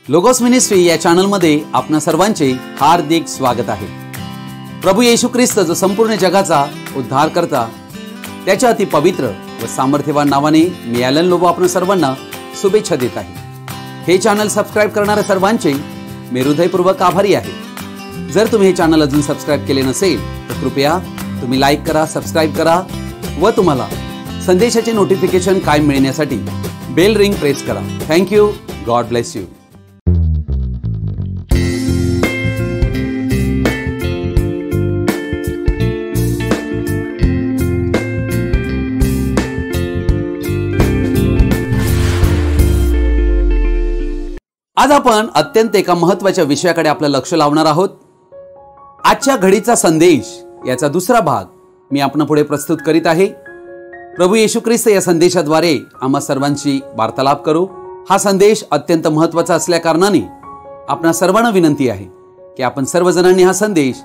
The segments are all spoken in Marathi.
लोगोस मिनिस्ट्री या चॅनलमध्ये आपणा सर्वांचे हार्दिक स्वागत आहे। प्रभू येशू ख्रिस्त जो संपूर्ण जगाचा उद्धार करता त्याच्या अति पवित्र व सामर्थ्यवान नावाने मी ॲलन लोबो आपणा सर्वांना शुभेच्छा देत आहे। हे चॅनल सबस्क्राइब करणाऱ्या सर्वांचे मी हृदयपूर्वक आभारी आहे। जर तुम्ही हे चॅनल अजून सबस्क्राइब केले नसेल तर कृपया तुम्ही लाईक करा, सबस्क्राइब करा व तुम्हाला संदेशाचे नोटिफिकेशन कायम मिळण्यासाठी बेल रिंग प्रेस करा। Thank you, God bless you. आज आपण अत्यंत एका महत्त्वाच्या विषयाकडे आपलं लक्ष लावणार आहोत। आजच्या घडीचा संदेश याचा दुसरा भाग मी आपणापुढे प्रस्तुत करीत आहे। प्रभू येशू ख्रिस्त या संदेशाद्वारे आम्हा सर्वांची वार्तालाप करू। हा संदेश अत्यंत महत्त्वाचा असल्या कारणाने आपणा सर्वांना विनंती आहे की आपण सर्वजणांनी हा संदेश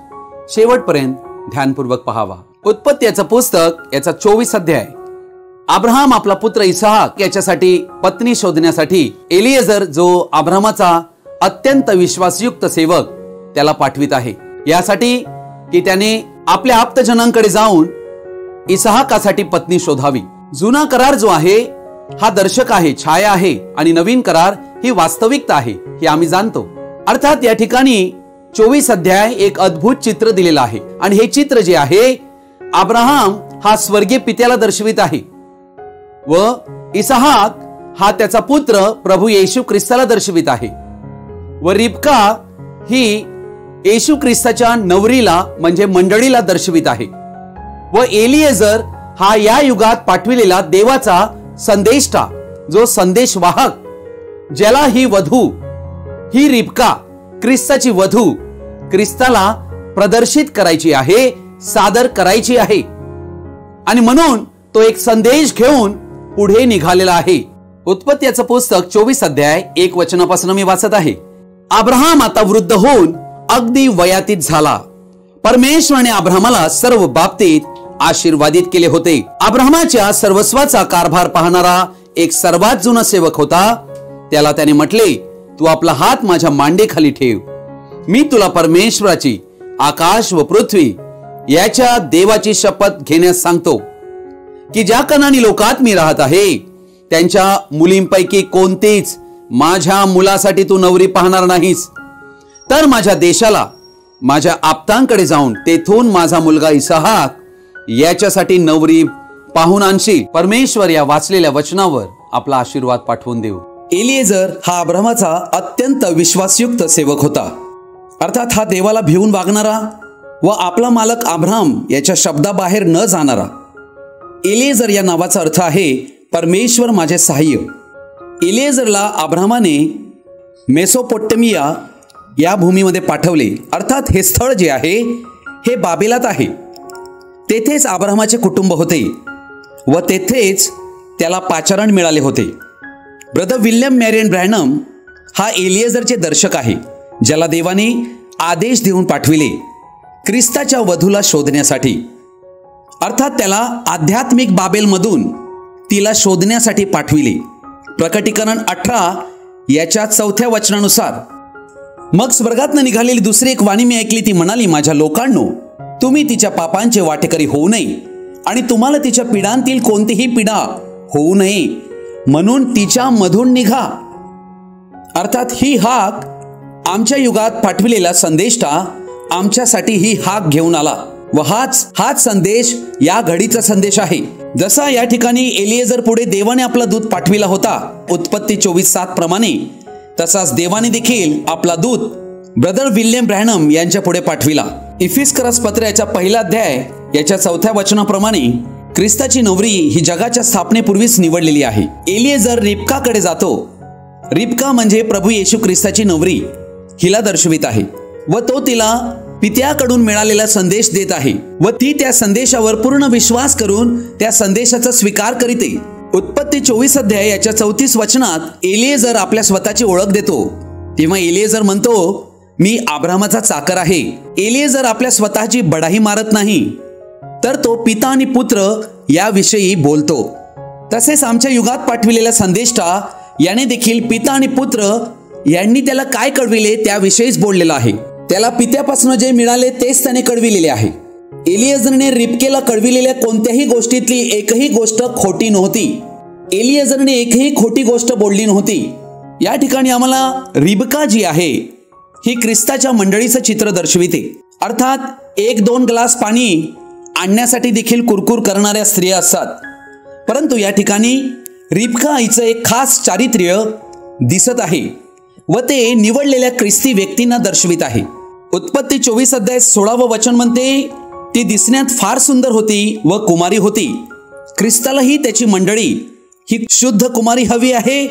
शेवटपर्यंत ध्यानपूर्वक पाहावा। उत्पत्तीचं पुस्तक याचा 24 अध्याय। अब्राहम आपला पुत्र इसहाक याच्यासाठी पत्नी शोधण्यासाठी एलिएझर जो अब्राहमाचा अत्यंत विश्वासयुक्त सेवक त्याला पाठवित आहे, यासाठी की त्याने आपल्या आप्तजनांकडे जाऊन इसहाकासाठी पत्नी शोधावी। जुना करार जो आहे हा दर्शक आहे, छाया आहे आणि नवीन करार ही वास्तविकता आहे हे आम्ही जाणतो। अर्थात या ठिकाणी 24 अध्याय एक अद्भुत चित्र दिलेलं आहे आणि हे चित्र जे आहे अब्राहम हा स्वर्गीय पित्याला दर्शवित आहे व इसहाक हा त्याचा पुत्र प्रभू येशू ख्रिस्ताला दर्शवित आहे व रिबका ही येशू ख्रिस्ताच्या नवरीला म्हणजे मंडळीला दर्शवित आहे व एलिएझर हा या युगात पाठविलेला देवाचा संदेष्टा जो संदेशवाहक, ज्याला ही वधू ही रिबका ख्रिस्ताची वधू ख्रिस्ताला प्रदर्शित करायची आहे, सादर करायची आहे आणि म्हणून तो एक संदेश घेऊन पुढे निघालेला आहे। उत्पत्तीचं पुस्तक 24 अध्याय 1 वचनापासून मी वाचत आहे। अब्राहम आता वृद्ध होऊन अगदी वयातीत झाला। परमेश्वराने अब्राहमाला सर्व बाबतीत आशीर्वादित केले होते। अब्राहमाच्या सर्वस्वाचा कारभार पाहणारा एक सर्वात जुना सेवक होता। त्याला त्याने म्हटले, तू आपला हात माझ्या मांडीखाली ठेव, मी तुला परमेश्वराची आकाश व पृथ्वी याच्या देवाची शपथ घेण्यास सांगतो की ज्या कनानी लोकात मी राहत आहे त्यांच्या मुलींपैकी कोणतीच माझ्या मुलासाठी तू नवरी पाहणार नाहीस, तर माझ्या देशाला माझ्या आप्तांकडे जाऊन तेथून माझा मुलगा इसहाक याच्यासाठी नवरी पाहून आणशील। परमेश्वर या वाचलेल्या वचनावर आपला आशीर्वाद पाठवून देऊ। एलिएझर हा अब्राहमाचा अत्यंत विश्वासयुक्त सेवक होता। अर्थात हा देवाला भिवून वागणारा व आपला मालक अब्राहम याच्या शब्दाबाहेर न जाणारा। एलिएझर या नावाचा अर्थ आहे परमेश्वर माझे सहाय्य। एलिएझरला अब्राहमाने मेसोपोटेमिया या भूमीमध्ये पाठवले। अर्थात हे स्थळ जे आहे हे बाबेलात आहे। तेथेच अब्राहमाचे कुटुंब होते व तेथेच त्याला पाचारण मिळाले होते। ब्रदर विल्यम मॅरियन ब्रॅनम हा एलिएझरचे दर्शक आहे, ज्याला देवाने आदेश देऊन पाठविले ख्रिस्ताच्या वधूला शोधण्यासाठी। अर्थात त्याला आध्यात्मिक बाबेलमधून तिला शोधण्यासाठी पाठविले। प्रकटीकरण 18 याच्या 4थ्या वचनानुसार, मग स्वर्गातनं निघालेली दुसरी एक वाणी मी ऐकली, ती म्हणाली, माझ्या लोकांनो, तुम्ही तिच्या पापांचे वाटेकरी होऊ नये आणि तुम्हाला तिच्या पीडांतील कोणतीही पीडा होऊ नये म्हणून तिच्या मधून निघा। अर्थात ही हाक आमच्या युगात पाठविलेला संदेष्टा आमच्यासाठी ही हाक घेऊन आला व हाच संदेश या घडीचा संदेश आहे। जसा या ठिकाणी एलिएझर पुढे देवाने आपला दूत पाठविला होता उत्पत्ती 24:7 प्रमाणे, तसाच देवाने देखील आपला दूत ब्रदर विल्यम ब्रॅनम यांच्या पुढे पाठविला। इफिस्करस पत्र याचा 1 अध्याय याच्या 4थ्या वचनाप्रमाणे ख्रिस्ताची नवरी ही जगाच्या स्थापनेपूर्वीच निवडलेली आहे। एलिएझर रिबकाकडे जातो। रिबका म्हणजे प्रभू येशू ख्रिस्ताची नवरी हिला दर्शवित आहे व तो तिला पित्याकडून मिळालेला संदेश देत आहे व ती त्या संदेशावर पूर्ण विश्वास करून त्या संदेशाचा स्वीकार करीते। उत्पत्ती 24 अध्याय याच्या 34 वचनात एलिएझर आपल्या स्वतःची ओळख देतो। तेव्हा एलिएझर म्हणतो, मी अब्राहमाचा चाकर आहे। एलिएझर आपल्या स्वतःची बडाही मारत नाही, तर तो पिता आणि पुत्र याविषयी बोलतो। तसेच आमच्या युगात पाठविलेला संदेष्टा याने देखील पिता आणि पुत्र यांनी त्याला काय कळविले त्याविषयीच बोललेला आहे. त्याला पित्यापासून जे मिळाले तेच त्याने कळविलेले आहे. एलिएझरने रिबकेला कळविलेल्या कोणत्याही गोष्टीतली एकही गोष्ट खोटी नव्हती. एलिएझरने एकही खोटी गोष्ट बोलली नव्हती. या ठिकाणी आम्हाला रिबका जी आहे ही ख्रिस्ताच्या मंडळीचं चित्र दर्शविते. अर्थात 1-2 ग्लास पाणी आणण्यासाठी देखील कुरकुर करणाऱ्या स्त्रिया असतात. परंतु या ठिकाणी रिबका हिचं एक खास चारित्र्य दिसत आहे व ते निवडलेल्या ख्रिस्ती व्यक्तींना दर्शवित आहे. उत्पत्ती 24 अध्याय 16 वचन म्हणते, ती दिसण्यात फार सुंदर होती व कुमारी होती. ख्रिस्तालाही त्याची मंडळी ही शुद्ध कुमारी हवी आहे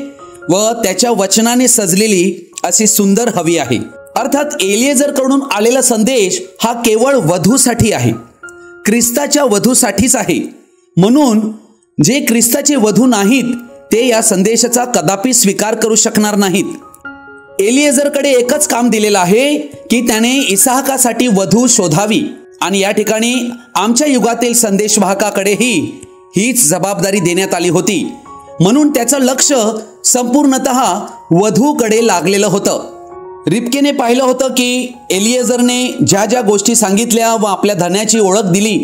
व त्याच्या वचनाने सजलेली अशी सुंदर हवी आहे. अर्थात एलिएझर कडून आलेला संदेश हा केवळ वधूसाठी आहे, ख्रिस्ताच्या वधूसाठीच आहे. म्हणून जे ख्रिस्ताचे वधू नाहीत ते या संदेशाचा कदापि स्वीकार करू शकणार नाहीत. एलिएझरकडे एकच काम दिलेलं आहे की त्याने इसहाकासाठी वधू शोधावी आणि या ठिकाणी आमच्या युगातील संदेशवाहकाकडेही हीच जबाबदारी देण्यात आली होती. म्हणून त्याचं लक्ष संपूर्णतः वधूकडे लागलेलं होतं. रिबकेने पाहिलं होतं की एलिएझरने ज्या ज्या गोष्टी सांगितल्या व आपल्या धन्याची ओळख दिली,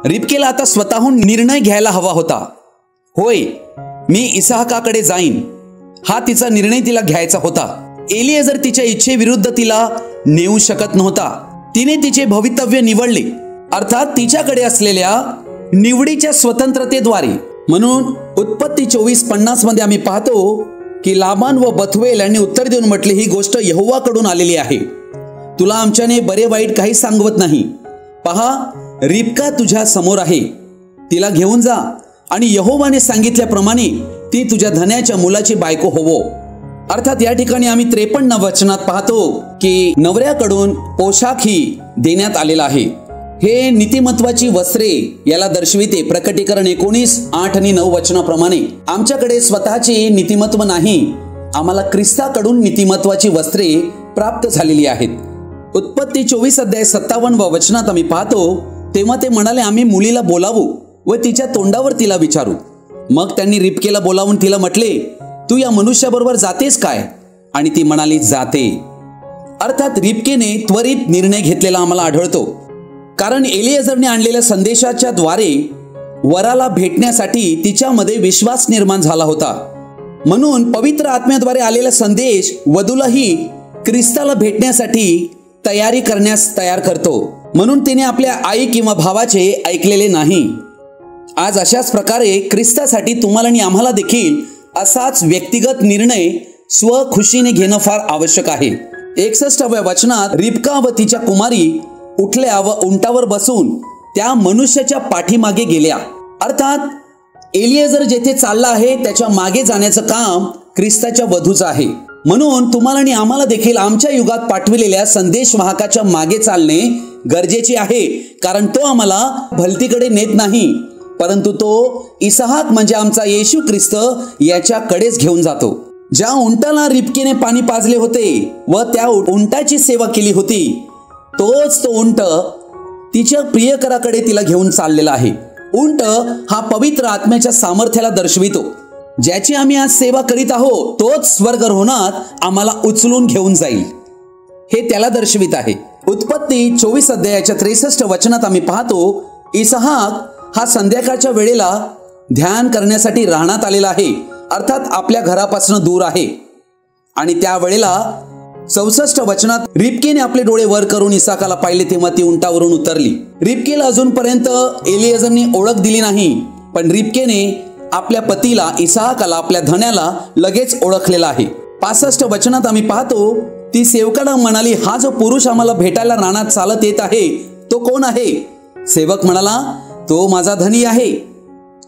रिबकेला आता स्वतःहून निर्णय घ्यायला हवा होता. होय, मी इसहाकाकडे जाईन, हा तिचा निर्णय तिला घ्यायचा होता. एलिएझर तिच्या इच्छेविरुद्ध तिला नेऊ शकत नव्हता. तिने तिचे भवितव्य निवडले, अर्थात तिच्याकडे असलेल्या निवडीच्या स्वतंत्रतेद्वारे. म्हणून उत्पत्ती 24:50 मध्ये आम्ही पाहतो की लाबान व बथुएल यांनी उत्तर देऊन म्हटले, ही गोष्ट यहोवाकडून आलेली आहे, तुला आमच्याने बरे वाईट काही सांगवत नाही. पहा, रिबका तुझ्या समोर आहे, तिला घेऊन जा आणि यहोवाने सांगितल्याप्रमाणे ती तुझ्या धन्याच्या मुलाची बायको होवो. अर्थात या ठिकाणी आम्ही 53 वचनात पाहतो की नवऱ्याकडून पोशाखही देण्यात आलेला आहे. हे नीतिमत्वाची वस्त्रे याला दर्शविते. प्रकटीकरण 19:8 आणि 9 वचनाप्रमाणे आमच्याकडे स्वतःची नीतिमत्व नाही, आम्हाला ख्रिस्ताकडून नीतिमत्वाची वस्त्रे प्राप्त झालेली आहेत. उत्पत्ती 24 अध्याय 57 वचनात आम्ही पाहतो, तेव्हा ते म्हणाले, आम्ही मुलीला बोलावू व तिच्या तोंडावर तिला विचारू. मग त्यांनी रिबकेला बोलावून तिला म्हटले, तू या मनुष्याबरोबर जातेस काय? आणि ती म्हणाली, जाते. अर्थात रिबकेने त्वरित निर्णय घेतलेला आम्हाला आढळतो, कारण एलिएझरने आणलेल्या संदेशाच्या द्वारे वराला भेटण्यासाठी तिच्यामध्ये विश्वास निर्माण झाला होता. म्हणून पवित्र आत्म्याद्वारे आलेला संदेश वधूलाही ख्रिस्ताला भेटण्यासाठी तयारी करण्यास तयार करतो. म्हणून तिने आपल्या आई किंवा भावाचे ऐकलेले नाही. आज अशाच प्रकारे ख्रिस्तासाठी तुम्हाला आणि आम्हाला देखील असाच व्यक्तिगत निर्णय स्वखुशीने घेणं फार आवश्यक आहे. 61व्या वचनात रिबका व तिच्या कुमारी उठल्या व उंटावर बसून त्या मनुष्याच्या पाठीमागे गेल्या. अर्थात एलिएझर जेथे चालला आहे त्याच्या मागे जाण्याचं काम ख्रिस्ताच्या वधूचं आहे. म्हणून तुम्हाला आणि आम्हाला देखील आमच्या युगात पाठविलेल्या संदेशवाहकाच्या मागे चालणे गरजेचे आहे, कारण तो आम्हाला भलतीकडे नेत नाही, परंतु तो इसहाक म्हणजे आमचा येशू ख्रिस्त याच्याकडेच घेऊन जातो. ज्या उंटाला रिबकेने पाणी पाजले होते व त्या उंटाची सेवा केली होती, तोच तो उंट तिच्या प्रियकराकडे तिला घेऊन चाललेला आहे. उंट हा पवित्र आत्म्याच्या सामर्थ्याला दर्शवितो. ज्याची आम्ही आज सेवा करीत आहोत तोच स्वर्गरोहणात आम्हाला उचलून घेऊन जाईल, हे त्याला दर्शवित आहे. उत्पत्ती 24 अध्यायाच्या 63 वचनात आम्ही पाहतो, इसहाक हा संध्याकाळच्या वेळेला ध्यान करण्यासाठी राहण्यात आलेला आहे, अर्थात आपल्या घरापासून दूर आहे. आणि त्या वेळेला 64 वचनात रिबकेने आपले डोळे वर करून इसहाकाला पाहिले तेव्हा ती उंटावरून उतरली. रिबकेला अजूनपर्यंत एलिएझरने ओळख दिली नाही, पण रिबकेने आपल्या पतीला इसहाकाला आपल्या धन्याला लगेच ओळखलेला आहे. 65 वचनात आम्ही पाहतो, ती सेवकाला म्हणाली, हा जो पुरुष आम्हाला भेटायला रानात चालत येत आहे तो कोण आहे? सेवक म्हणाला, तो माझा धनी आहे.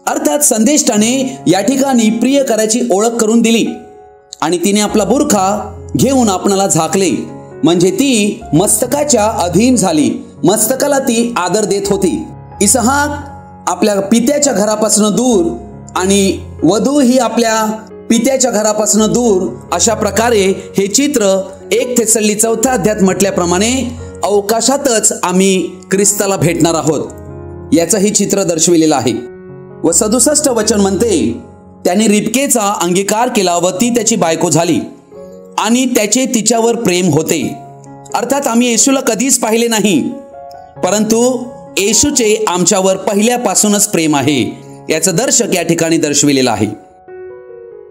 अर्थात संदेष्टाने या ठिकाणी प्रियकराची ओळख करून दिली आणि तिने आपला बुरखा घेऊन आपणाला झाकले, म्हणजे ती मस्तकाच्या अधीन झाली. मस्तकाला ती आदर देत होती. इसहाक आपल्या पित्याच्या घरापासून दूर आणि वधू ही आपल्या पित्याच्या घरापासून दूर, अशा प्रकारे हे चित्र 1 थेसलोनिके 4 अध्यायात म्हटल्याप्रमाणे अवकाशातच आम्ही ख्रिस्ताला भेटणार आहोत याचं हे चित्र दर्शविलेलं आहे. व 67 वचन म्हणते, त्याने रिबकेचा अंगीकार केला व ती त्याची बायको झाली. आणि त्याचे तिच्यावर प्रेम होते. अर्थात आम्ही येशूला कधीच पाहिले नाही, परंतु येशूचे आमच्यावर पहिल्यापासूनच प्रेम आहे याचं दर्शक या ठिकाणी दर्शविलेलं आहे.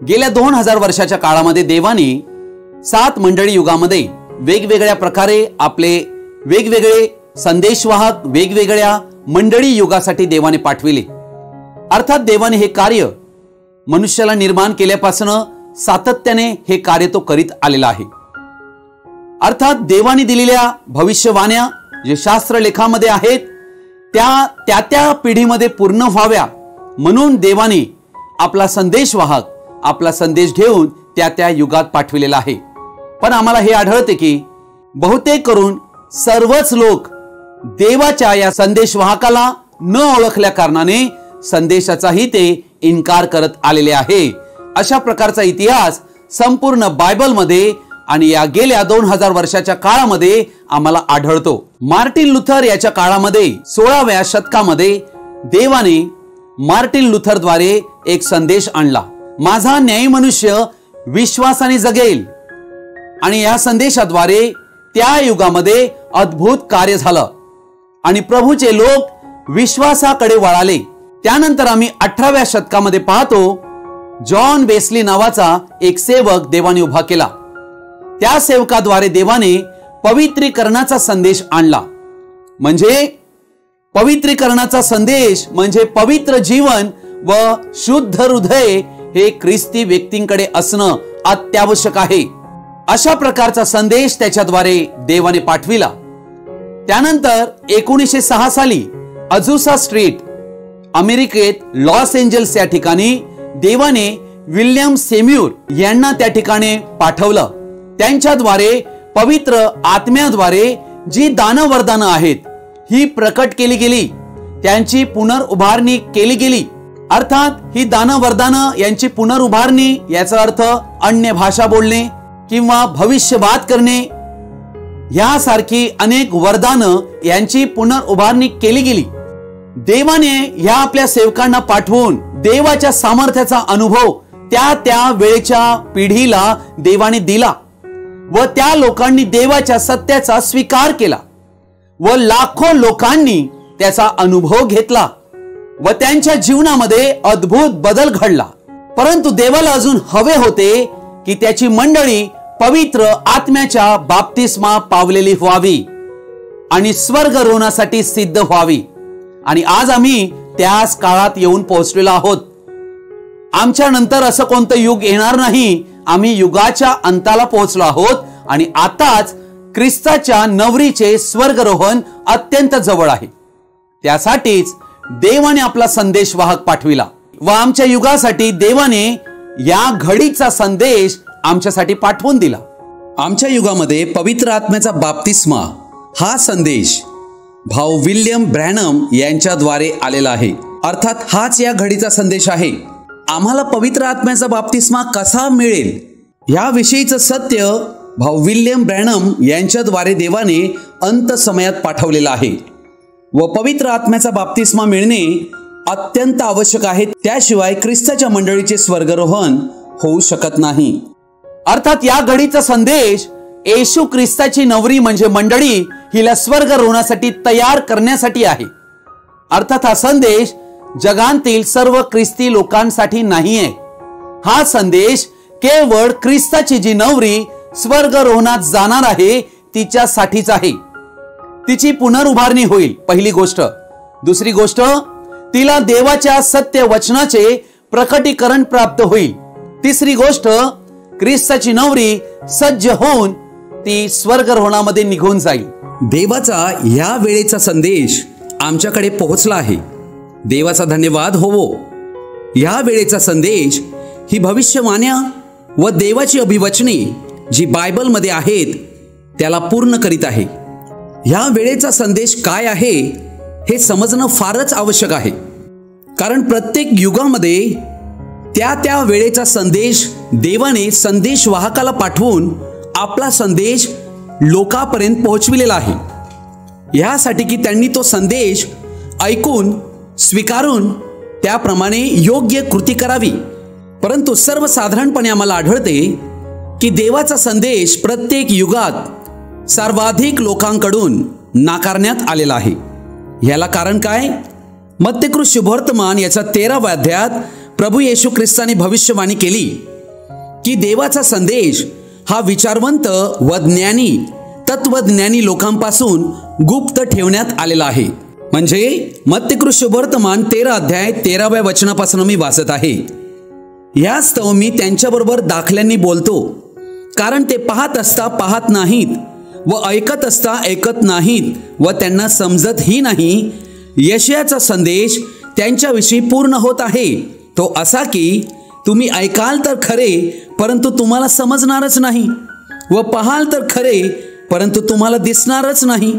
गेल्या 2000 वर्षाच्या काळामध्ये देवाने 7 मंडळी युगामध्ये वेगवेगळ्या प्रकारे आपले वेगवेगळे संदेशवाहक वेगवेगळ्या मंडळी युगासाठी देवाने पाठविले. अर्थात देवाने हे कार्य मनुष्याला निर्माण केल्यापासून सातत्याने हे कार्य तो करीत आलेला आहे. अर्थात देवाने दिलेल्या भविष्यवाण्या जे शास्त्रलेखामध्ये आहेत त्या पिढीमध्ये पूर्ण व्हाव्या म्हणून देवाने आपला संदेशवाहक आपला संदेश घेऊन त्या युगात पाठविलेला आहे. पण आम्हाला हे आढळते की बहुतेक करून सर्वच लोक देवाच्या या संदेशवाहकाला न ओळखल्या कारणाने संदेशाचाही ते इन्कार करत आलेले आहे. अशा प्रकारचा इतिहास संपूर्ण बायबलमध्ये आणि या गेल्या 2000 वर्षाच्या काळामध्ये आम्हाला आढळतो. मार्टिन लुथर याच्या काळामध्ये 16व्या शतकामध्ये देवाने मार्टिन लुथरद्वारे एक संदेश आणला. माझा न्यायी मनुष्य विश्वासाने जगेल. आणि या संदेशाद्वारे त्या युगामध्ये अद्भुत कार्य झालं आणि प्रभूचे लोक विश्वासाकडे वळाले. त्यानंतर आम्ही 18व्या शतकामध्ये पाहतो जॉन वेस्ली नावाचा एक सेवक देवाने उभा केला. त्या सेवकाद्वारे देवाने पवित्रीकरणाचा संदेश आणला. म्हणजे पवित्रीकरणाचा संदेश म्हणजे पवित्र जीवन व शुद्ध हृदय हे ख्रिस्ती व्यक्तींकडे असणं अत्यावश्यक आहे. अशा प्रकारचा संदेश त्याच्याद्वारे देवाने पाठविला. त्यानंतर 1906 साली अझुसा स्ट्रीट अमेरिकेत लॉस एंजल्स या ठिकाणी देवाने विल्यम सेम्युर यांना त्या ठिकाणी पाठवलं. त्यांच्याद्वारे पवित्र आत्म्याद्वारे जी दानवरदानं आहेत ही प्रकट केली गेली, त्यांची पुनर्उभारणी केली गेली. अर्थात ही दानवरदानं यांची पुनर्उभारणी याचा अर्थ अन्य भाषा बोलणे किंवा भविष्यवाद करणे यासारखी अनेक वरदानं यांची पुनर्उभारणी केली गेली. देवाने ह्या आपल्या सेवकांना पाठवून देवाच्या सामर्थ्याचा अनुभव त्या वेळेच्या पिढीला देवाने दिला व त्या लोकांनी देवाच्या सत्याचा स्वीकार केला व लाखो लोकांनी त्याचा अनुभव घेतला व त्यांच्या जीवनामध्ये अद्भुत बदल घडला. परंतु देवाला अजून हवे होते की त्याची मंडळी पवित्र आत्म्याच्या बाप्तिस्मा पावलेली व्हावी आणि स्वर्गरोहणासाठी सिद्ध व्हावी. आणि आज आम्ही त्याच काळात येऊन पोहोचलेलो आहोत. आमच्या नंतर असं कोणतं युग येणार नाही. आम्ही युगाच्या अंताला पोहोचलो आहोत आणि आताच ख्रिस्ताच्या नवरीचे स्वर्गरोहण अत्यंत जवळ आहे. त्यासाठीच देवाने आपला संदेशवाहक पाठविला व आमच्या युगासाठी देवाने या घडीचा संदेश आमच्यासाठी पाठवून दिला. आमच्या युगामध्ये पवित्र आत्म्याचा बाप्तिस्मा हा संदेश भाऊ विल्यम ब्रॅनम यांच्याद्वारे आलेला आहे. अर्थात हाच या घडीचा संदेश आहे. आम्हाला पवित्र आत्म्याचा बाप्तिस्मा कसा मिळेल याविषयीचं सत्य भाऊ विल्यम ब्रॅनम यांच्याद्वारे देवाने अंत समयात पाठवलेलं आहे व पवित्र आत्म्याचा बाप्तिस्मा मिळणे अत्यंत आवश्यक आहे. त्याशिवाय ख्रिस्ताच्या मंडळीचे स्वर्गरोहण होऊ शकत नाही. अर्थात या घडीचा संदेश येशू ख्रिस्ताची नवरी म्हणजे मंडळी हिला स्वर्गरोहणासाठी तयार करण्यासाठी आहे. अर्थात हा संदेश जगातील सर्व ख्रिस्ती लोकांसाठी नाही आहे. हा संदेश केवळ ख्रिस्ताची जी नवरी स्वर्गरोहणात जाणार आहे तिच्यासाठीच आहे. तिची पुनर्उभारणी होईल पहिली गोष्ट. दुसरी गोष्ट तिला देवाच्या सत्य वचनाचे प्रकटीकरण प्राप्त होईल. तिसरी गोष्ट ख्रिस्ताची नवरी सज्ज होऊन ती स्वर्गरोहणामध्ये निघून जाईल. देवाचा या वेळेचा संदेश आमच्याकडे पोहोचला आहे. देवाचा धन्यवाद होवो. या वेळेचा संदेश ही भविष्यवाण्या व देवाची अभिवचने जी बायबलमध्ये आहेत त्याला पूर्ण करीत आहे. या वेळेचा संदेश काय आहे हे समजणं फारच आवश्यक आहे. कारण प्रत्येक युगामध्ये त्या वेळेचा संदेश देवाने संदेशवाहकाला पाठवून आपला संदेश लोकांपर्यंत पोहोचविलेला आहे. यासाठी की त्यांनी तो संदेश ऐकून स्वीकारून त्याप्रमाणे योग्य कृती करावी. परंतु सर्वसाधारणपणे आम्हाला आढळते की देवाचा संदेश प्रत्येक युगात सर्वाधिक लोकांकडून नाकारण्यात आलेला आहे. याला कारण काय? मत्तेकृत शुभवर्तमान याचा 13व्या अध्यायात प्रभू येशू ख्रिस्ताने भविष्यवाणी केली की देवाचा संदेश हा विचारवंत व ज्ञानी तत्वज्ञानी लोकांपासून गुप्त ठेवण्यात आलेला आहे. म्हणजे मत्तेकृत शुभवर्तमान 13 अध्याय 13व्या वचनापासून मी वाचत आहे. यास्तव मी त्यांच्याबरोबर दाखल्यांनी बोलतो, कारण ते पाहत असता पाहत नाहीत व ऐकत असता ऐकत नाहीत व त्यांना समजतही नाही. यशायाचा संदेश त्यांच्याविषयी पूर्ण होत आहे, तो असा की तुम्ही ऐकाल तर खरे परंतु तुम्हाला समजणारच नाही व पाहाल तर खरे परंतु तुम्हाला दिसणारच नाही.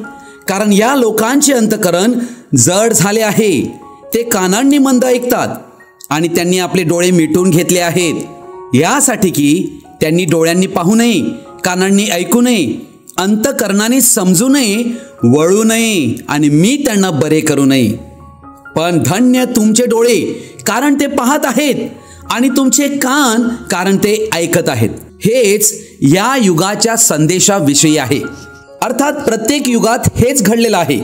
कारण या लोकांचे अंतःकरण जड झाले आहे. ते कानांनी मंद ऐकतात आणि त्यांनी आपले डोळे मिटून घेतले आहेत, यासाठी की त्यांनी डोळ्यांनी पाहू नये, कानांनी ऐकू नये, अंतःकरणाने समजू नये, वळू नये आणि मी त्यांना बरे करू नये. पण धन्य तुमचे डोळे, कारण ते पाहत आहेत, आणि तुमचे कान, कारण ते ऐकत आहेत. हेच या युगाच्या संदेशाविषयी आहे. अर्थात प्रत्येक युगात हेच घडलेलं आहे.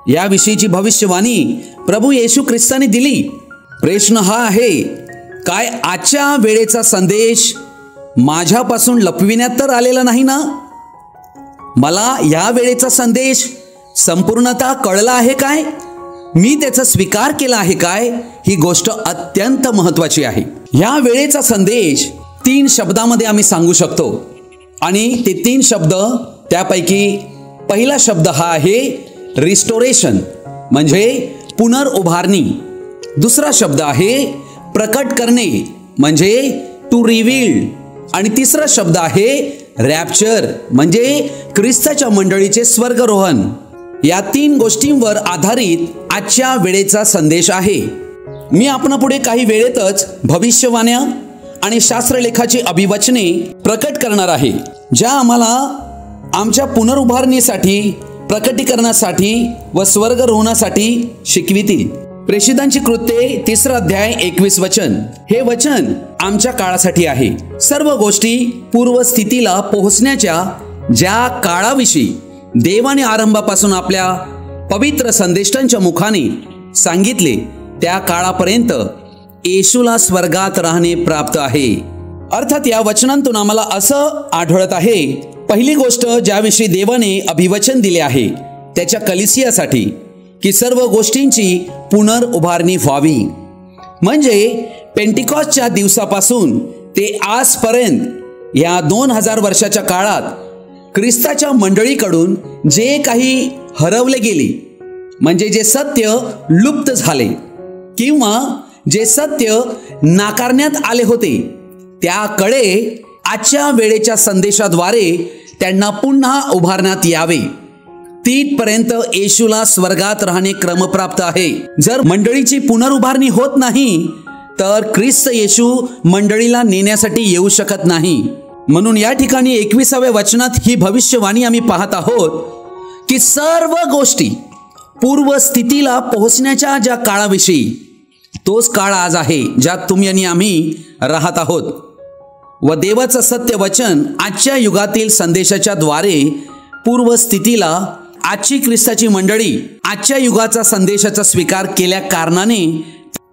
याविषयीची भविष्यवाणी प्रभू येशू ख्रिस्ताने दिली. प्रश्न हा आहे, काय आजच्या वेळेचा संदेश माझ्यापासून लपविण्यात तर आलेला नाही ना? मला या वेळेचा संदेश संपूर्णतः कळला आहे काय? मी त्याचा स्वीकार केला आहे काय? ही गोष्ट अत्यंत महत्त्वाची आहे. या वेळेचा संदेश 3 शब्दामध्ये आम्ही सांगू शकतो, आणि ते 3 शब्द, त्यापैकी पहिला शब्द हा आहे रिस्टोरेशन, म्हणजे पुनर्उभारणी. दुसरा शब्द आहे प्रकट करणे, म्हणजे टू रिव्हील, आणि तिसरा शब्द आहे रॅप्चर, म्हणजे ख्रिस्ताच्या मंडळीचे स्वर्गरोहण. या 3 गोष्टींवर आधारित आजच्या वेळेचा संदेश आहे. मी आपणापुढे काही वेळेतच भविष्यवाण्या आणि शास्त्रलेखाची अभिवचने प्रकट करणार आहे, ज्या आम्हाला आमच्या पुनरुभारणीसाठी, प्रकटीकरणासाठी व स्वर्गरोहणासाठी शिकवितील. प्रेषितांची कृत्ये 3 अध्याय 21 वचन. हे वचन आमच्या काळासाठी आहे. सर्व गोष्टी पूर्वस्थितीला पोहोचण्याच्या ज्या काळाविषयी देवाने आरंभापासून आपल्या पवित्र संदेष्टांच्या मुखाने सांगितले, त्या काळापर्यंत येशूला स्वर्गात राहणे प्राप्त आहे. अर्थात या वचनांतून आम्हाला असं आढळत आहे, पहिली गोष्ट ज्याविषयी देवाने अभिवचन दिले आहे त्याच्या कलिसियासाठी, की सर्व गोष्टींची पुनर्उभारणी व्हावी. म्हणजे पेंटिकॉस्टच्या दिवसापासून ते आजपर्यंत या 2000 वर्षाच्या काळात ख्रिस्ताच्या मंडळीकडून जे काही हरवले गेले, म्हणजे जे सत्य लुप्त झाले किंवा जे सत्य नाकारण्यात आले होते, त्याकडे आजच्या वेळेच्या संदेशाद्वारे त्यांना पुन्हा उभारण्यात यावे. तिथपर्यंत येशूला स्वर्गात राहणे क्रमप्राप्त आहे. जर मंडळीची पुनरुभारणी होत नाही तर ख्रिस्त येशू मंडळीला नेण्यासाठी येऊ शकत नाही. म्हणून या ठिकाणी 21व्या वचनात ही भविष्यवाणी आम्ही पाहत आहोत की सर्व गोष्टी पूर्वस्थितीला पोहोचण्याच्या ज्या काळाविषयी, तोच काळ आज आहे ज्यात तुम्ही आणि आम्ही राहत आहोत. व देवाचं सत्य वचन आजच्या युगातील संदेशाच्या द्वारे पूर्वस्थितीला आजची ख्रिस्ताची मंडळी आजच्या युगाचा संदेशाचा स्वीकार केल्या कारणाने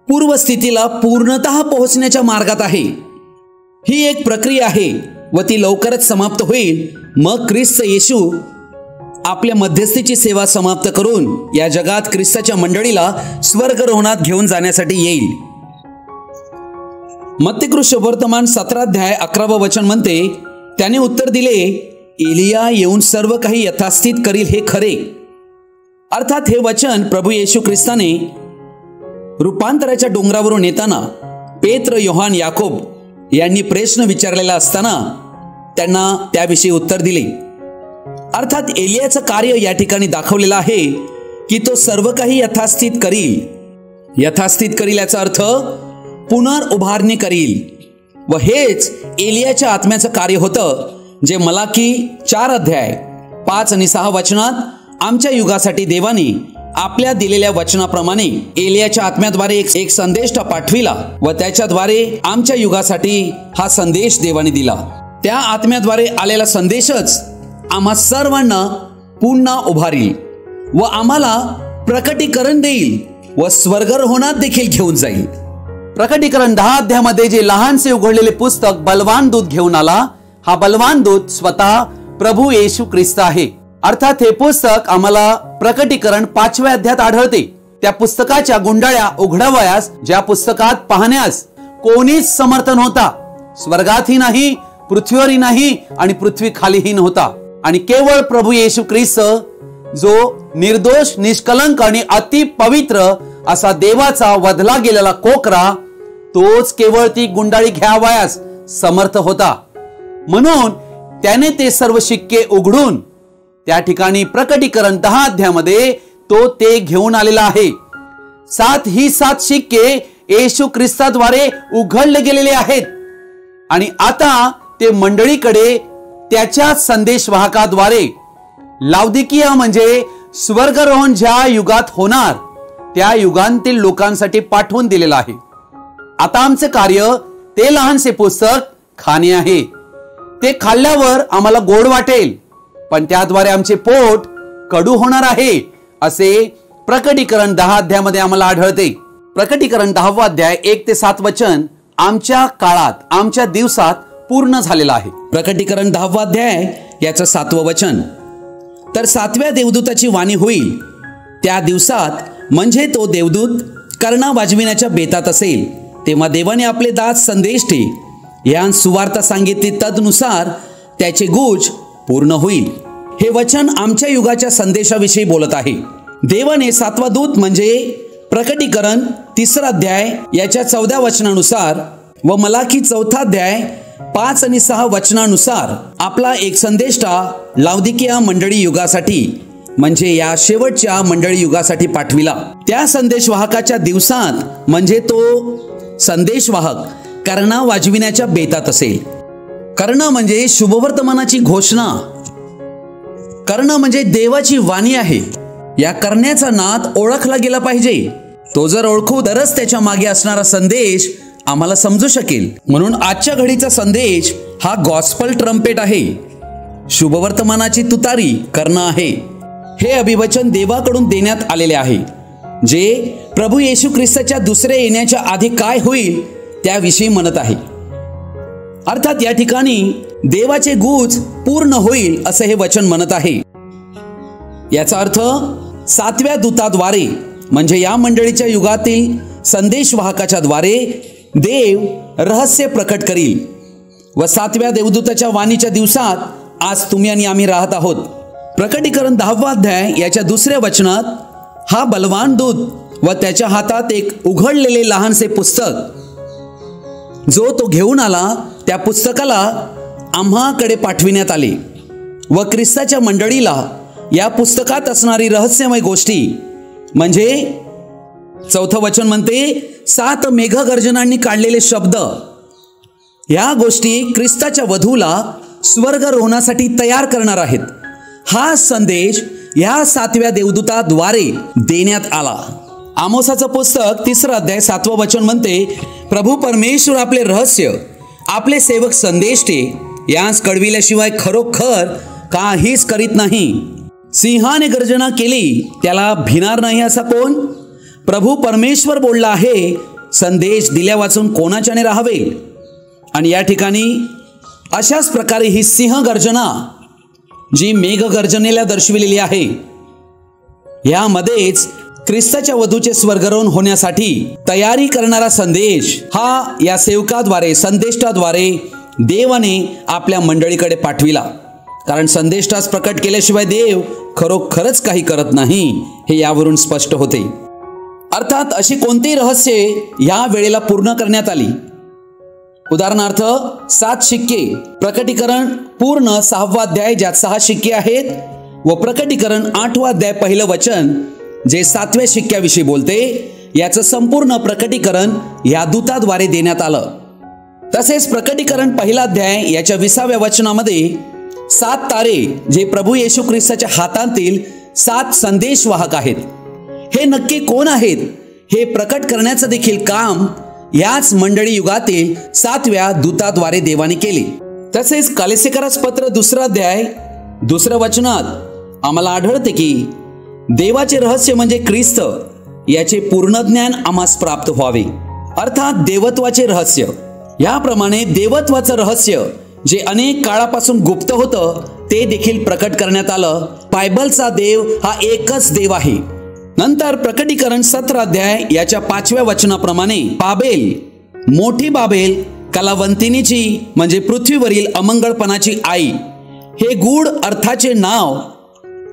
पूर्वस्थितीला पूर्णतः पोहोचण्याच्या मार्गात आहे. ही एक प्रक्रिया आहे व ती लवकरच समाप्त होईल. मग ख्रिस्त येशू आपल्या मध्यस्थीची सेवा समाप्त करून या जगात ख्रिस्ताच्या मंडळीला स्वर्गरोहणात घेऊन जाण्यासाठी येईल. मत्तेकृत शुभवर्तमान 17 अध्याय 11 वचन म्हणते, त्याने उत्तर दिले, एलिया येऊन सर्व काही यथास्थित करील हे खरे. अर्थात हे वचन प्रभू येशू ख्रिस्ताने रूपांतराच्या डोंगरावरून येताना पेत्र, योहान, याकोब यांनी प्रश्न विचारलेला असताना त्यांना त्याविषयी उत्तर दिले. अर्थात एलियाचं कार्य या ठिकाणी दाखवलेलं आहे की तो सर्व काही यथास्थित करील. यथास्थित करील याचा अर्थ पुनर्उभारणी करील. व हेच एलियाच्या आत्म्याचं कार्य होतं, जे मलाकी 4 अध्याय 5 आणि 6 वचनात आमच्या युगासाठी देवाने आपल्या दिलेल्या वचनाप्रमाणे एलियाच्या आत्म्याद्वारे एक संदेश पाठविला व त्याच्याद्वारे आमच्या युगासाठी हा संदेश देवाने दिला. त्या आत्म्याद्वारे आलेला संदेशच आम्हा सर्वांना पुन्हा उभारील व आम्हाला प्रकटीकरण देईल व स्वर्गारोहणात देखील घेऊन जाईल. प्रकटीकरण 10 अध्यायामध्ये जे लहानसे उघडलेले पुस्तक बलवान दूत घेऊन आला, हा बलवान दूत स्वतः प्रभू येशू ख्रिस्त आहे. अर्थात हे पुस्तक आम्हाला प्रकटीकरण 5व्या अध्यायात आढळते. त्या पुस्तकाच्या गुंडाळ्या उघडावयास ज्या पुस्तकात पाहण्यास कोणीच समर्थ नव्हता, स्वर्गातही नाही, पृथ्वीवरही नाही आणि पृथ्वी खालीही नव्हता. आणि केवळ प्रभू येशू ख्रिस्त जो निर्दोष, निष्कलंक आणि अति पवित्र असा देवाचा वधला गेलेला कोकरा, तोच केवळ ती गुंडाळी घ्यावयास समर्थ होता. म्हणून त्याने ते सर्व शिक्के उघडून त्या ठिकाणी प्रकटीकरण 10 अध्यायामध्ये तो ते घेऊन आलेला आहे. 7 शिक्के येशू ख्रिस्ताद्वारे उघडले गेलेले आहेत आणि आता ते मंडळीकडे त्याच्या संदेशवाहकाद्वारे लाउदिकिया म्हणजे स्वर्गारोहण ज्या युगात होणार त्या युगांतील लोकांसाठी पाठवून दिलेलं आहे. आता आमचे कार्य ते लहानसे पुस्तक खाणे आहे. ते खाल्ल्यावर आम्हाला गोड वाटेल, पण त्याद्वारे आमचे पोट कडू होणार आहे, असे प्रकटीकरण 10 अध्यायामध्ये आम्हाला आढळते. प्रकटीकरण 10वा अध्याय 1 ते 7 वचन आमच्या काळात, आमच्या दिवसात पूर्ण झालेला आहे. प्रकटीकरण 10वा अध्याय याचं 7वं वचन, तर 7व्या देवदूताची वाणी होईल त्या दिवसात, म्हणजे तो देवदूत कर्णा वाजविण्याच्या बेतात असेल, तेव्हा देवाने आपले दास संदेष्टे या सुवार्ता सांगितली, तदनुसार त्याचे गुज पूर्ण होईल. हे वचन आमच्या युगाच्या संदेशाविषयी बोलत आहे. देवाने 7वा दूत म्हणजे प्रकटीकरण 3रा अध्याय याच्या 14 वचनानुसार व मलाकी 4था अध्याय 5 आणि 6 वचनानुसार आपला एक संदेष्टा लाउदिकिया मंडळी युगासाठी, म्हणजे या शेवटच्या मंडळी युगासाठी पाठविला. त्या संदेशवाहकाच्या दिवसात, म्हणजे तो संदेशवाहक कर्णा वाजविण्याच्या बेतात असेल. कर्ण म्हणजे शुभवर्तमानाची घोषणा, कर्ण म्हणजे देवाची वाणी आहे. या करण्याचा नाद ओळखला गेला पाहिजे. तो जर ओळखू तरच त्याच्या मागे असणारा संदेश आम्हाला समजू शकेल. म्हणून आजच्या घडीचा संदेश हा गॉस्पल ट्रम्पेट आहे. शुभवर्तमानाची तुतारी कर्ण आहे. हे अभिवचन देवाकडून देण्यात आलेले आहे, जे प्रभू येशू ख्रिस्ताच्या दुसऱ्या येण्याच्या आधी काय होईल त्याविषयी म्हणत आहे. अर्थात या ठिकाणी देवाचे गुज पूर्ण होईल असं हे वचन म्हणत आहे. याचा अर्थ 7व्या दूताद्वारे, म्हणजे या मंडळीच्या युगातील संदेशवाहकाच्या द्वारे देव रहस्य प्रकट करील व 7व्या देवदूताच्या वाणीच्या दिवसात आज तुम्ही आणि आम्ही राहत आहोत. प्रकटीकरण 10वा अध्याय याच्या 2ऱ्या वचनात हा बलवान दूत व त्याच्या हातात एक उघडलेले लहानसे पुस्तक जो तो घेऊन आला, त्या पुस्तकाला आम्हाकडे पाठविण्यात आले व ख्रिस्ताच्या मंडळीला या पुस्तकात असणारी रहस्यमय गोष्टी, म्हणजे 4थं वचन म्हणते 7 मेघगर्जनांनी काढलेले शब्द, या गोष्टी ख्रिस्ताच्या वधूला स्वर्गारोहणासाठी तयार करणार आहेत. हा संदेश या 7व्या देवदूताद्वारे देण्यात आला. आमोसाचं पुस्तक 3रा अध्याय 7वं वचन म्हणते, प्रभू परमेश्वर आपले रहस्य आपले सेवक संदेष्टे यास कळविल्याशिवाय खरोखर काहीच करीत नाही. सिंहाने गर्जना केली त्याला भिणार नाही असा कोण? प्रभू परमेश्वर बोलला आहे, संदेश दिल्या वाचून कोणाच्याने राहावे? आणि या ठिकाणी अशाच प्रकारे ही सिंह गर्जना जी मेघ गर्जनेला दर्शविलेली आहे, यामध्येच ख्रिस्ताच्या वधूचे स्वर्गारोहण होण्यासाठी तयारी करणारा संदेश हा या सेवकाद्वारे, संदेष्टाद्वारे देवाने आपल्या मंडळीकडे पाठविला. कारण संदेष्टास प्रकट केल्याशिवाय देव खरोखरच काही करत नाही, हे यावरून स्पष्ट होते. अर्थात अशी कोणतीही रहस्ये या वेळेला पूर्ण करण्यात आली. उदाहरणार्थ 7 शिक्के, प्रकटीकरण पूर्ण 6वा अध्याय ज्यात 6 शिक्के आहेत व प्रकटीकरण 8वा अध्याय 1लं वचन जे 7व्या शिक्क्याविषयी बोलते, याचं संपूर्ण प्रकटीकरण या दूताद्वारे देण्यात आलं. तसेच प्रकटीकरण 1ला अध्याय याच्या 20व्या वचनामध्ये 7 तारे जे प्रभू येशू ख्रिस्ताच्या हातातील 7 संदेशवाहक आहेत. हे नक्की कोण आहेत हे प्रकट करण्याचं देखील काम याच मंडळी युगातील 7व्या दूताद्वारे देवाने केले. तसेच कलेसेकरास पत्र 2 अध्याय 2 वचनात आम्हाला आढळते की देवाचे रहस्य म्हणजे ख्रिस्त याचे पूर्ण ज्ञान आम्हास प्राप्त व्हावे, अर्थात देवत्वाचे रहस्य. याप्रमाणे देवत्वाचं रहस्य जे अनेक काळापासून गुप्त होतं ते देखील प्रकट करण्यात आलं. बायबलचा देव हा एकच देव आहे. नंतर प्रकटीकरण 17 अध्याय याच्या 5व्या वचनाप्रमाणे बाबेल, मोठी बाबेल, कलावंतिनीची म्हणजे पृथ्वीवरील अमंगळपणाची आई, हे गूढ अर्थाचे नाव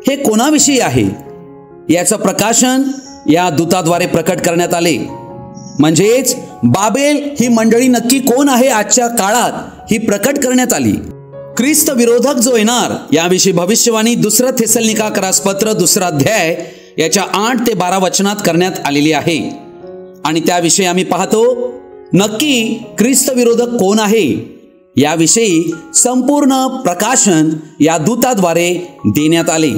हे कोणाविषयी आहे याचं प्रकाशन या दूताद्वारे प्रकट करण्यात आले. म्हणजेच बाबेल ही मंडळी नक्की कोण आहे आजच्या काळात ही प्रकट करण्यात आली. ख्रिस्त विरोधक जो येणार याविषयी भविष्यवाणी 2 थेसलोनिकास पत्र 2 अध्याय याच्या 8 ते 12 वचनात करण्यात आलेली आहे. आणि त्याविषयी आम्ही पाहतो नक्की ख्रिस्त विरोधक कोण आहे याविषयी संपूर्ण प्रकाशन या दूताद्वारे देण्यात आले.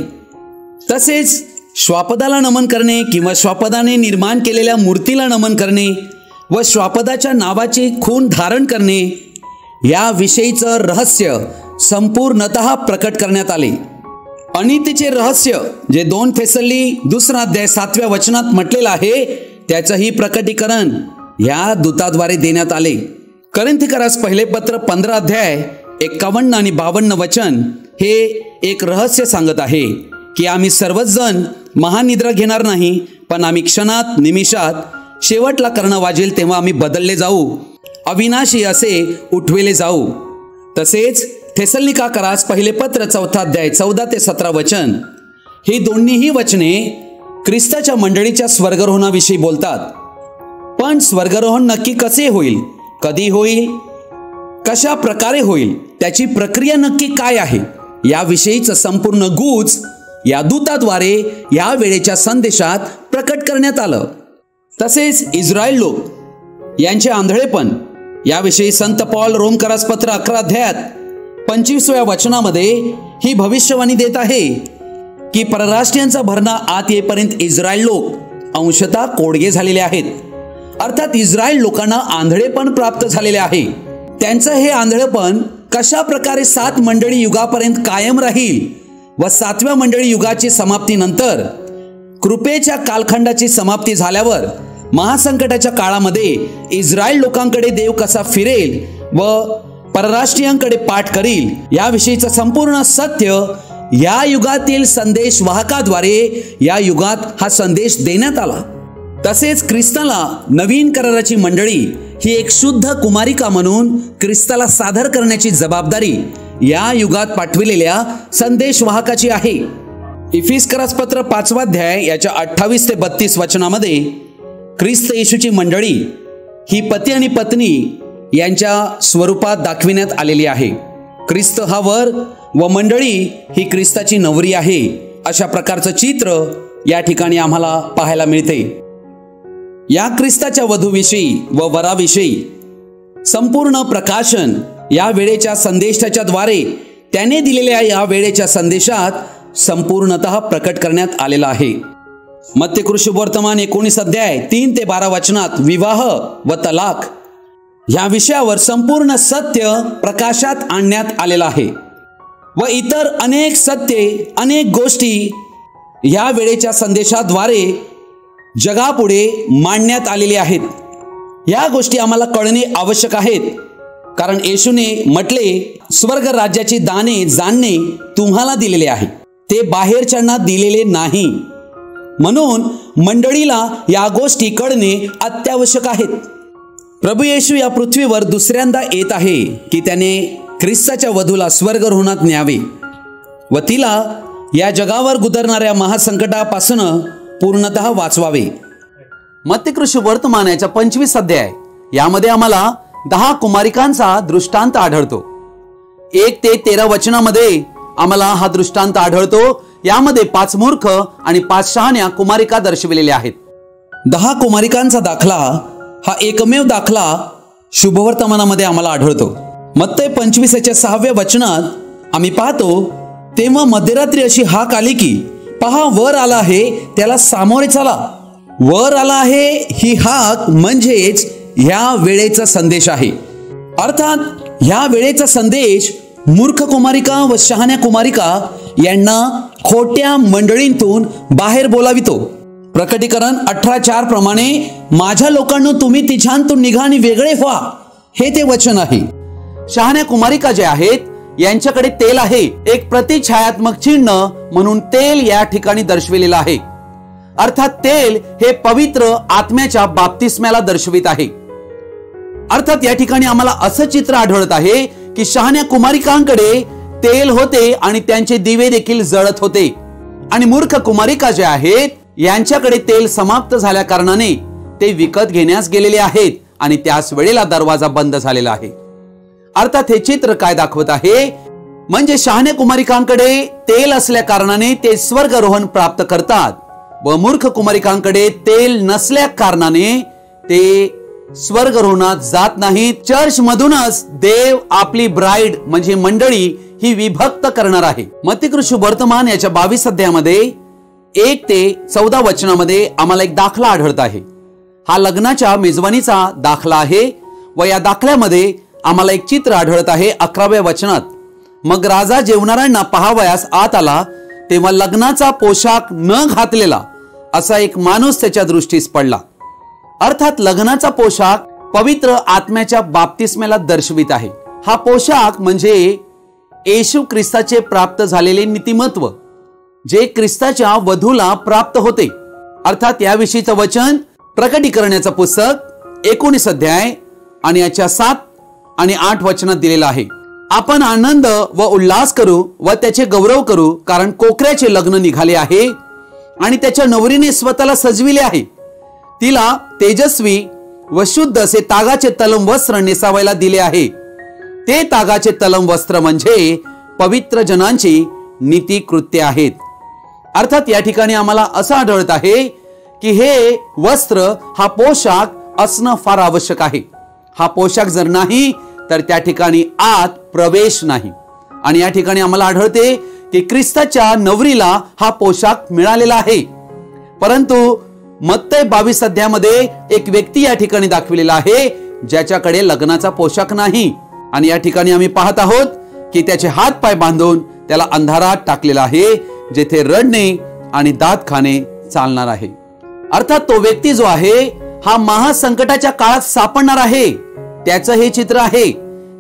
तसेच श्वापदाला नमन करणे किंवा श्वापदाने निर्माण केलेल्या मूर्तीला नमन करणे व श्वापदाच्या नावाची खून धारण करणे याविषयीचं रहस्य संपूर्णतः प्रकट करण्यात आले. अनितीचे रहस्य जे 2 थेसली 2 अध्याय 7व्या वचनात म्हटलेलं आहे त्याचंही प्रकटीकरण या दूताद्वारे देण्यात आले. करिन्थिकरास पहिले पत्र 15 अध्याय 51 आणि 52 वचन हे एक रहस्य सांगत आहे की आम्ही सर्वच जण महानिद्रा घेणार नाही, पण आम्ही क्षणात निमिषात शेवटला करणं वाजेल तेव्हा आम्ही बदलले जाऊ, अविनाशी असे उठवेले जाऊ. तसेच थेसलोनिकास पहिले पत्र 4 अध्याय 14 ते 17 वचन ही दोन्हीही वचने ख्रिस्ताच्या मंडळीच्या स्वर्गरोहणाविषयी बोलतात. पण स्वर्गरोहण नक्की कसे होईल, कधी होईल, कशा प्रकारे होईल, त्याची प्रक्रिया नक्की काय आहे याविषयीचं संपूर्ण गूढ या दूताद्वारे या वेळेच्या संदेशात प्रकट करण्यात आलं. तसेच इस्रायल लोक यांचे आंधळेपण याविषयी संत पौल रोमकरास पत्र 11 अध्यायात 25व्या वचनामध्ये ही भविष्यवाणी देत आहे की परराष्ट्रीयांचा भरणा आत येईपर्यंत इस्रायल लोक अंशतः कोडगे झालेले आहेत. अर्थात इस्रायल लोकांना आंधळेपण प्राप्त झालेले आहे. त्यांचं हे आंधळेपण कशा प्रकारे 7 मंडळी युगापर्यंत कायम राहील व 7व्या मंडळी युगाची समाप्तीनंतर कृपेच्या कालखंडाची समाप्ती झाल्यावर महासंकटाच्या काळामध्ये इस्रायल लोकांकडे देव कसा फिरेल व परराष्ट्रीयांकडे पाठ करील याविषयीचं संपूर्ण सत्य या युगातील संदेश वाहकाद्वारे या युगात हा संदेश देण्यात आला. तसेच ख्रिस्ताला नवीन कराराची मंडळी ही एक शुद्ध कुमारिका म्हणून ख्रिस्ताला सादर करण्याची जबाबदारी या युगात पाठविलेल्या संदेश वाहकाची आहे. इफिसकरास पत्र 5 अध्याय याच्या 28 ते 32 वचनामध्ये ख्रिस्त येशूची मंडळी ही पती आणि पत्नी यांच्या स्वरूपात दाखविण्यात आलेली आहे. ख्रिस्त हा वर व मंडळी ही ख्रिस्ताची नवरी आहे अशा प्रकारचं चित्र या ठिकाणी आम्हाला पाहायला मिळते. या ख्रिस्ताच्या वधूविषयी व वराविषयी संपूर्ण प्रकाशन या वेळेच्या संदेशाच्या द्वारे त्याने दिलेल्या या वेळेच्या संदेशात संपूर्णतः प्रकट करण्यात आलेला आहे. मत्तेकृ शुभवर्तमान 19 अध्याय 3 ते 12 वचनात विवाह व तलाक या विषयावर संपूर्ण सत्य प्रकाशात आणण्यात आलेला आहे व इतर अनेक सत्ये अनेक गोष्टी या वेळेच्या संदेशाद्वारे जगापुढे मांडण्यात आलेली आहेत. या गोष्टी आम्हाला कळणे आवश्यक आहेत कारण येशूने म्हटले स्वर्ग राज्याची दाने जाणणे तुम्हाला दिलेले आहे, ते बाहेरच्यांना दिलेले नाही. म्हणून मंडळीला या गोष्टी कळणे अत्यावश्यक आहेत. प्रभू येशू या पृथ्वीवर दुसऱ्यांदा येत आहे की त्याने ख्रिस्ताच्या वधूला स्वर्गरोहणात न्यावे व तिला या जगावर गुदरणाऱ्या महासंकटापासून पूर्णतः वाचवावे. मत्तेकृ शुभवर्तमान याच्या 25 अध्याय यामध्ये आम्हाला 10 कुमारिकांचा दृष्टांत आढळतो. 1 ते 13 वचनामध्ये आम्हाला हा दृष्टांत आढळतो. यामध्ये 5 मूर्ख आणि 5 शहाण्या कुमारिका दर्शविलेल्या आहेत. 10 कुमारिकांचा दाखला हा एकमेव दाखला शुभवर्तमानामध्ये आम्हाला आढळतो. मत्ते 25 च्या 6व्या वचनात आम्ही पाहतो तेव्हा मध्यरात्री अशी हाक आली की पहा वर आला आहे, त्याला सामोरे चला. वर आला आहे ही हाक म्हणजेच ह्या वेळेचा संदेश आहे. अर्थात ह्या वेळेचा संदेश मूर्ख कुमारिका व शहाण्या कुमारिका यांना खोट्या मंडळींतून बाहेर बोलावितो. प्रकटीकरण 18:4 प्रमाणे माझ्या लोकांनो तुम्ही तिच्यातून निघा आणि वेगळे व्हा, हे ते वचन आहे. शहाण्या कुमारिका जे आहेत यांच्याकडे तेल आहे. एक प्रतिछायात्मक चिन्ह म्हणून तेल या ठिकाणी दर्शविलेलं आहे. अर्थात तेल हे पवित्र आत्म्याच्या बाप्तिस्म्याला दर्शवित आहे. अर्थात या ठिकाणी आम्हाला असं चित्र आढळत आहे की शहाण्या कुमारिकांकडे तेल होते आणि त्यांचे दिवे देखील जळत होते, आणि मूर्ख कुमारिका जे आहेत यांच्याकडे तेल समाप्त झाल्या कारणाने ते विकत घेण्यास गेलेले आहेत आणि त्याच वेळेला दरवाजा बंद झालेला आहे. अर्थात हे चित्र काय दाखवत आहे, म्हणजे शहाण्या कुमारिकांकडे तेल असल्या कारणाने ते स्वर्गारोहण प्राप्त करतात व मूर्ख कुमारिकांकडे तेल नसल्या कारणाने ते स्वर्गारोहणात जात नाहीत. चर्च मधूनच देव आपली ब्राइड म्हणजे मंडळी ही विभक्त करणार आहे. मत्ती वर्तमान याच्या 22 अध्यायामध्ये 1 ते 14 वचनामध्ये आम्हाला एक दाखला आढळत आहे. हा लग्नाच्या मेजवानीचा दाखला आहे व या दाखल्यामध्ये आम्हाला एक चित्र आढळत आहे 11व्या वचनात. मग राजा जेवणाऱ्यांना पाहावयास आत आला, तेव्हा लग्नाचा पोशाख न घातलेला असा एक माणूस त्याच्या दृष्टीस पडला. अर्थात लग्नाचा पोशाख पवित्र आत्म्याच्या बाप्तिस्म्याला दर्शवित आहे. हा पोशाख म्हणजे येशू ख्रिस्ताचे प्राप्त झालेले नीतिमत्व जे ख्रिस्ताच्या वधूला प्राप्त होते. अर्थात याविषयीचं वचन प्रकटीकरणाचं पुस्तक 19 अध्याय आणि याच्या 7 आणि 8 वचनात दिलेलं आहे. आपण आनंद व उल्हास करू व त्याचे गौरव करू, कारण कोकऱ्याचे लग्न निघाले आहे आणि त्याच्या नवरीने स्वतःला सजविले आहे. तिला तेजस्वी व शुद्ध असे तागाचे तलम वस्त्र नेसावायला दिले आहे. ते तागाचे तलम वस्त्र म्हणजे पवित्र जनांची नीती कृत्य आहेत. अर्थात या ठिकाणी आम्हाला असं आढळत आहे की हे वस्त्र हा पोशाख असणं फार आवश्यक आहे. हा पोशाख जर नाही तर त्या ठिकाणी आत प्रवेश नाही. आणि या ठिकाणी आम्हाला आढळते की ख्रिस्ताच्या नवरीला हा पोशाख मिळालेला आहे. परंतु मत्ती 22 अध्यायामध्ये एक व्यक्ती या ठिकाणी दाखविलेला आहे ज्याच्याकडे लग्नाचा पोशाख नाही, आणि या ठिकाणी आम्ही पाहत आहोत की त्याचे हात पाय बांधून त्याला अंधारात टाकलेला आहे, जेथे रडणे आणि दात खाणे चालणार आहे. अर्थात तो व्यक्ती जो आहे हा महासंकटाच्या काळात सापडणार आहे, त्याचं हे चित्र आहे.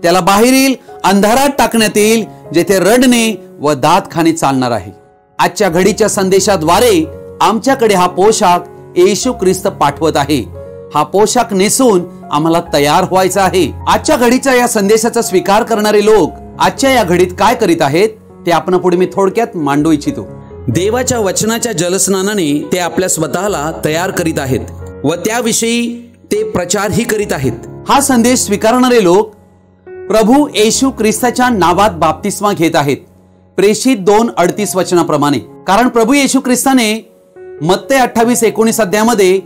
त्याला बाहेरील अंधारात टाकण्यात येईल, जेथे रडणे व दात खाणे चालणार आहे. आजच्या घडीच्या संदेशाद्वारे आमच्याकडे हा पोशाख येशू ख्रिस्त पाठवत आहे. हा पोशाख नेसून आम्हाला तयार व्हायचा आहे. आजच्या घडीचा या संदेशाचा स्वीकार करणारे लोक आजच्या या घडीत काय करीत आहेत ते आपण पुढे मी थोडक्यात मांडू इच्छितो. देवाच्या वचनाच्या जलस्नानाने ते आपल्या स्वतःला तयार करीत आहेत व त्याविषयी ते प्रचारही करीत आहेत. हा संदेश स्वीकारणारे लोक प्रभू येशू ख्रिस्ताच्या नावात बाप्तिस्मा घेत आहेत, प्रेषित 2:38 वचनाप्रमाणे. कारण प्रभू येशू ख्रिस्ताने मत्ती 28:19 अध्यायामध्ये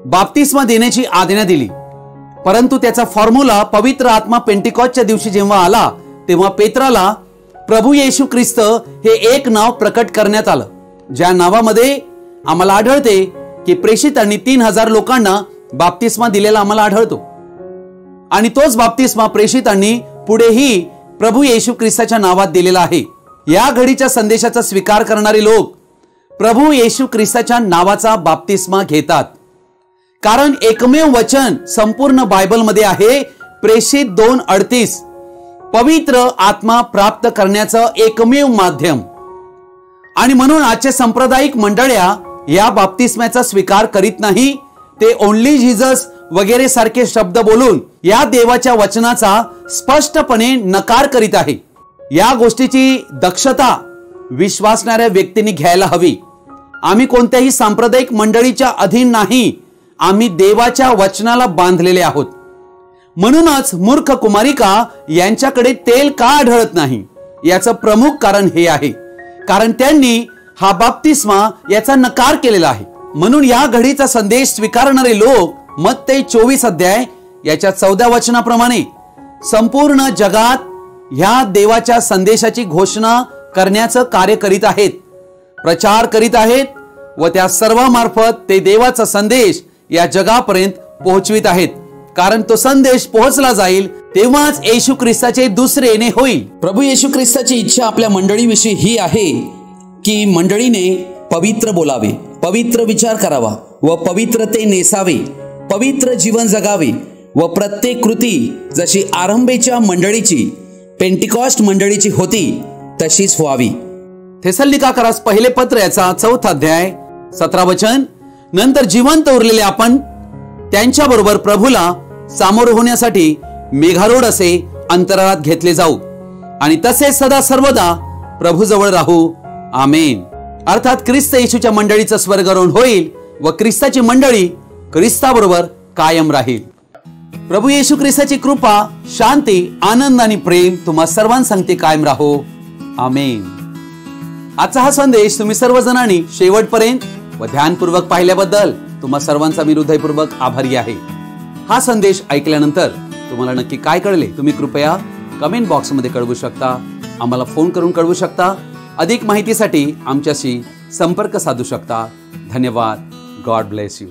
बाप्तिस्मा देण्याची आज्ञा दिली, परंतु त्याचा फॉर्म्युला पवित्र आत्मा पेंटिकॉस्टच्या दिवशी जेव्हा आला तेव्हा पेत्राला प्रभू येशू ख्रिस्त हे एक नाव प्रकट करण्यात आलं, ज्या नावामध्ये आम्हाला आढळते की प्रेषितांनी 3000 लोकांना बाप्तिस्मा दिलेला आम्हाला आढळतो. आणि तोच बाप्तिस्मा प्रेषितांनी पुढेही प्रभू येशू ख्रिस्ताच्या नावात दिलेला आहे. या घडीच्या संदेशाचा स्वीकार करणारे लोक प्रभू येशू ख्रिस्ताच्या नावाचा बाप्तिस्मा घेतात, कारण एकमेव वचन संपूर्ण बायबलमध्ये आहे, प्रेषित 2:38, पवित्र आत्मा प्राप्त करण्याचं एकमेव माध्यम. आणि म्हणून आजच्या सांप्रदायिक मंडळ्या या बाप्तिस्म्याचा स्वीकार करीत नाही. ते ओनली जीसस वगैरे सारखे शब्द बोलून या देवाच्या वचनाचा स्पष्टपणे नकार करीत आहे. या गोष्टीची दक्षता विश्वासणाऱ्या व्यक्तींनी घ्यायला हवी. आम्ही कोणत्याही सांप्रदायिक मंडळीच्या अधीन नाही, आम्ही देवाच्या वचनाला बांधलेले आहोत. म्हणूनच मूर्ख कुमारिका यांच्याकडे तेल का आढळत नाही याचं प्रमुख कारण हे आहे, कारण त्यांनी हा बाप्तिस्मा याचा नकार केलेला आहे. म्हणून या घडीचा संदेश स्वीकारणारे लोक मत्ती 24 अध्याय याच्या 14 वचनाप्रमाणे संपूर्ण जगात ह्या देवाच्या संदेशाची घोषणा करण्याचं कार्य करीत आहेत, प्रचार करीत आहेत व त्या सर्वांमार्फत ते देवाचा संदेश या जगापर्यंत पोहोचवित आहेत. कारण तो संदेश पोहोचला जाईल तेव्हाच येशू ख्रिस्ताचे दुसरे येणे होईल. प्रभू येशू ख्रिस्ताची इच्छा आपल्या मंडळीविषयी ही आहे की मंडळीने पवित्र बोलावे, पवित्र विचार करावा व पवित्रते नेसावे, पवित्र जीवन जगावे व प्रत्येक कृती जशी आरंभीच्या मंडळीची, पेंटिकॉस्ट मंडळीची होती तशीच व्हावी. थेसलोनिकास पहिले पत्र याचा 4 अध्याय 17 वचन. नंतर जिवंत उरलेले आपण त्यांच्याबरोबर प्रभूला सामोर होण्यासाठी मेघारूढ असे अंतराळात घेतले जाऊ आणि तसेच सदा सर्वदा प्रभूजवळ राहू. आमेन. अर्थात ख्रिस्त येशूच्या मंडळीचं स्वर्गारोहण होईल व ख्रिस्ताची मंडळी ख्रिस्ताबरोबर कायम राहील. प्रभू येशू ख्रिस्ताची कृपा, शांती, आनंद आणि प्रेम तुम्हा सर्वांसंगती कायम राहो. आमेन. आजचा हा संदेश तुम्ही सर्वजणांनी शेवटपर्यंत व ध्यानपूर्वक पाहिल्याबद्दल तुम्हा सर्वांचा मी हृदयपूर्वक आभारी आहे. हा संदेश ऐकल्यानंतर तुम्हाला नक्की काय कळले तुम्ही कृपया कमेंट बॉक्समध्ये कळवू शकता, आम्हाला फोन करून कळवू शकता. अधिक माहितीसाठी आमच्याशी संपर्क साधू शकता. धन्यवाद. God bless you.